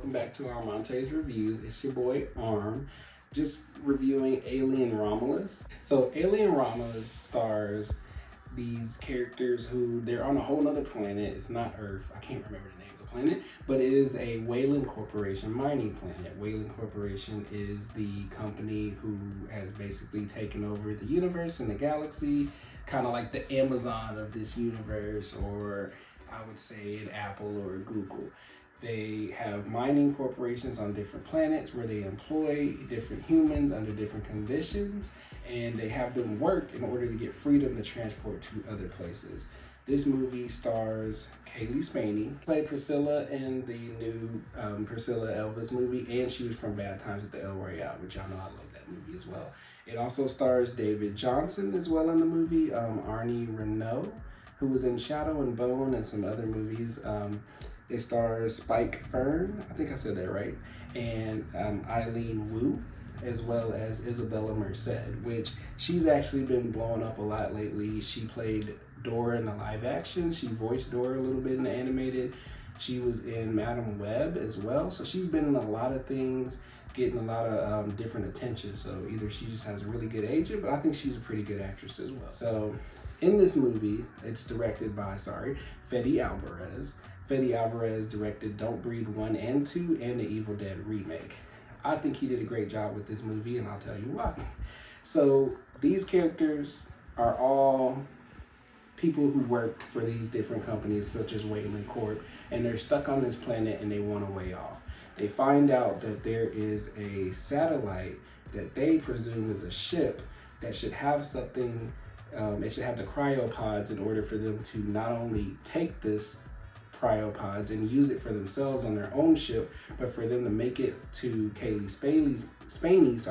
welcome back to Armante's Reviews. It's your boy Arm, just reviewing Alien Romulus. So Alien Romulus stars these characters who they're on a whole nother planet. It's not Earth. I can't remember the name of the planet, but it is a Weyland Corporation mining planet. Weyland Corporation is the company who has basically taken over the universe and the galaxy, kind of like the Amazon of this universe, or I would say an Apple or a Google. They have mining corporations on different planets where they employ different humans under different conditions, and they have them work in order to get freedom to transport to other places. This movie stars Kaylee Spaney, played Priscilla in the new Priscilla Elvis movie, and she was from Bad Times at the El Royale, which y'all know I love that movie as well. It also stars David Johnson as well in the movie, Arnie Renault, who was in Shadow and Bone and some other movies. It stars Spike Fern, I think I said that right, and Eileen Wu, as well as Isabella Merced, which she's actually been blowing up a lot lately. She played Dora in the live action. She voiced Dora a little bit in the animated. She was in Madam Web as well. So she's been in a lot of things, getting a lot of different attention. So either she just has a really good agent, but I think she's a pretty good actress as well. So in this movie, it's directed by, Fede Alvarez. Fede Alvarez directed Don't Breathe 1 and 2 and the Evil Dead remake. I think he did a great job with this movie, and I'll tell you why. So these characters are all people who work for these different companies such as Weyland Corp, and they're stuck on this planet and they want a way off. They find out that there is a satellite that they presume is a ship that should have something, it should have the cryopods in order for them to not only take this cryopods and use it for themselves on their own ship, but for them to make it to Kaylee Spaney's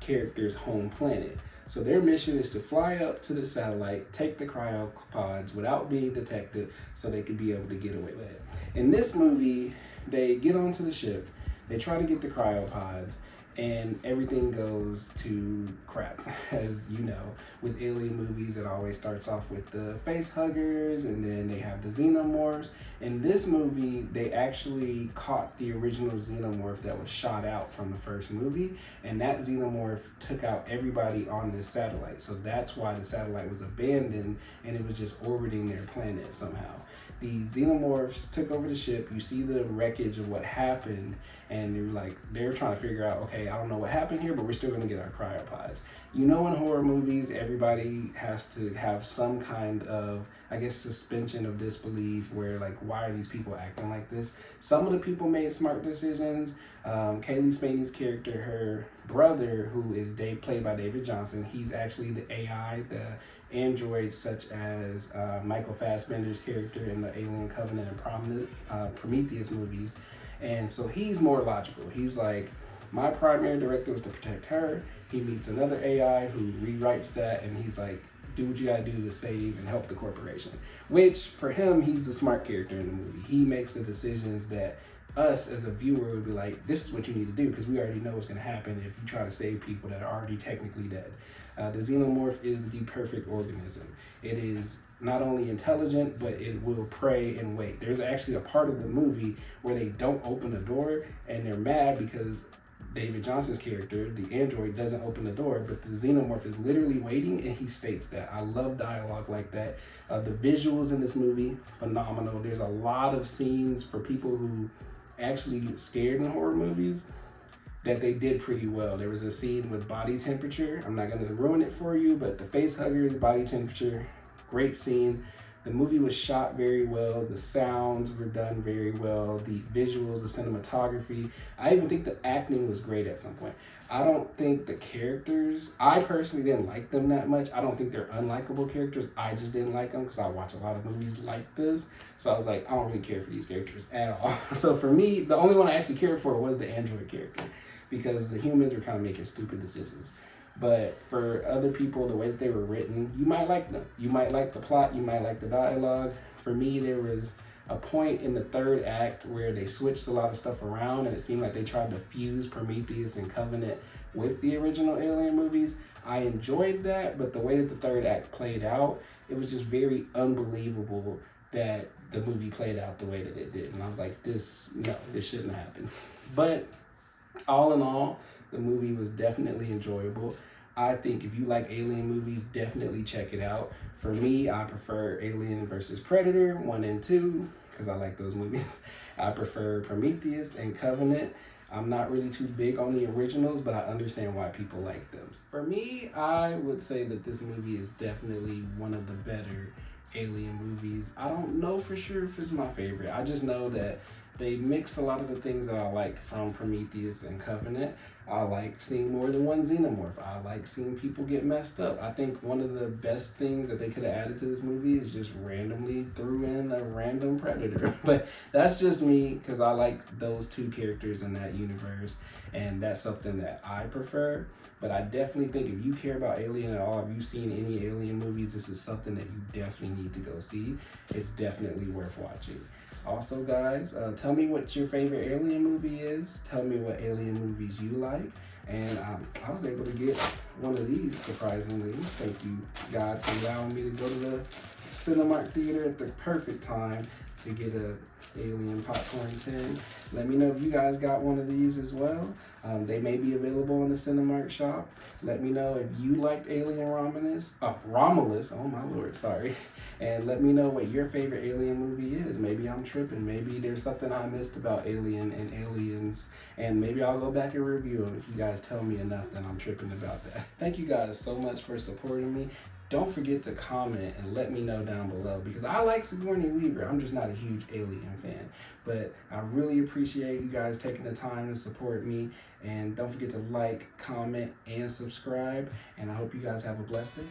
character's home planet. So their mission is to fly up to the satellite, take the cryopods without being detected so they could be able to get away with it. In this movie, they get onto the ship, they try to get the cryopods, and everything goes to crap. As you know, with alien movies, it always starts off with the face huggers, and then they have the xenomorphs. In this movie, they actually caught the original xenomorph that was shot out from the first movie, and that xenomorph took out everybody on this satellite. So that's why the satellite was abandoned, and it was just orbiting their planet somehow. The xenomorphs took over the ship. You see the wreckage of what happened, and they're trying to figure out, okay, I don't know what happened here, but we're still gonna get our cryopods. You know, in horror movies, everybody has to have some kind of, I guess, suspension of disbelief where, why are these people acting like this? Some of the people made smart decisions. Kaylee Spaney's character, her brother, who is played by David Johnson, he's actually the AI, the androids such as Michael Fassbender's character in the Alien Covenant and Prometheus movies. And so he's more logical. He's like, my primary directive was to protect her. He meets another AI who rewrites that, and he's like, do what you gotta do to save and help the corporation. Which, for him, he's the smart character in the movie. He makes the decisions that us as a viewer would be like, this is what you need to do, because we already know what's gonna happen if you try to save people that are already technically dead. The xenomorph is the perfect organism. It is not only intelligent, but it will prey and wait. There's actually a part of the movie where they don't open the door, and they're mad because David Johnson's character, the android, doesn't open the door, but the xenomorph is literally waiting, and he states that. I love dialogue like that. The visuals in this movie, phenomenal. There's a lot of scenes for people who actually get scared in horror movies that they did pretty well. There was a scene with body temperature. I'm not gonna ruin it for you, but the face hugger, the body temperature, great scene. The movie was shot very well. The sounds were done very well. The visuals, the cinematography. I even think the acting was great at some point. I don't think the characters, I personally didn't like them that much. I don't think they're unlikable characters. I just didn't like them because I watch a lot of movies like this. So I was like, I don't really care for these characters at all. So for me, the only one I actually cared for was the android character, because the humans were kind of making stupid decisions. But for other people, the way that they were written, you might like them. You might like the plot, you might like the dialogue. For me, there was a point in the third act where they switched a lot of stuff around, and it seemed like they tried to fuse Prometheus and Covenant with the original Alien movies. I enjoyed that, but the way that the third act played out, it was just very unbelievable that the movie played out the way that it did. And I was like, this shouldn't happen. But all in all, the movie was definitely enjoyable. I think if you like alien movies, definitely check it out. For me, I prefer Alien versus Predator 1 and 2 because I like those movies. I prefer Prometheus and Covenant. I'm not really too big on the originals, but I understand why people like them. For me, I would say that this movie is definitely one of the better alien movies. I don't know for sure if it's my favorite. I just know that they mixed a lot of the things that I liked from Prometheus and Covenant. I like seeing more than one xenomorph. I like seeing people get messed up. I think one of the best things that they could have added to this movie is just randomly threw in a random predator. But that's just me because I like those two characters in that universe, and that's something that I prefer. But I definitely think if you care about Alien at all, if you've seen any Alien movies, this is something that you definitely need to go see. It's definitely worth watching. Also, guys, tell me what your favorite Alien movie is. Tell me what Alien movies you like. And I was able to get one of these, surprisingly. Thank you, God, for allowing me to go to the Cinemark Theater at the perfect time to get a Alien popcorn tin. Let me know if you guys got one of these as well. They may be available in the Cinemark shop. Let me know if you liked Alien Romulus. Romulus, oh my lord, sorry. And let me know what your favorite Alien movie is. Maybe I'm tripping. Maybe there's something I missed about Alien and Aliens. And maybe I'll go back and review them if you guys tell me enough that I'm tripping about that. Thank you guys so much for supporting me. Don't forget to comment and let me know down below because I like Sigourney Weaver. I'm just not a huge Alien fan. But I really appreciate you guys taking the time to support me. And don't forget to like, comment, and subscribe. And I hope you guys have a blessed day.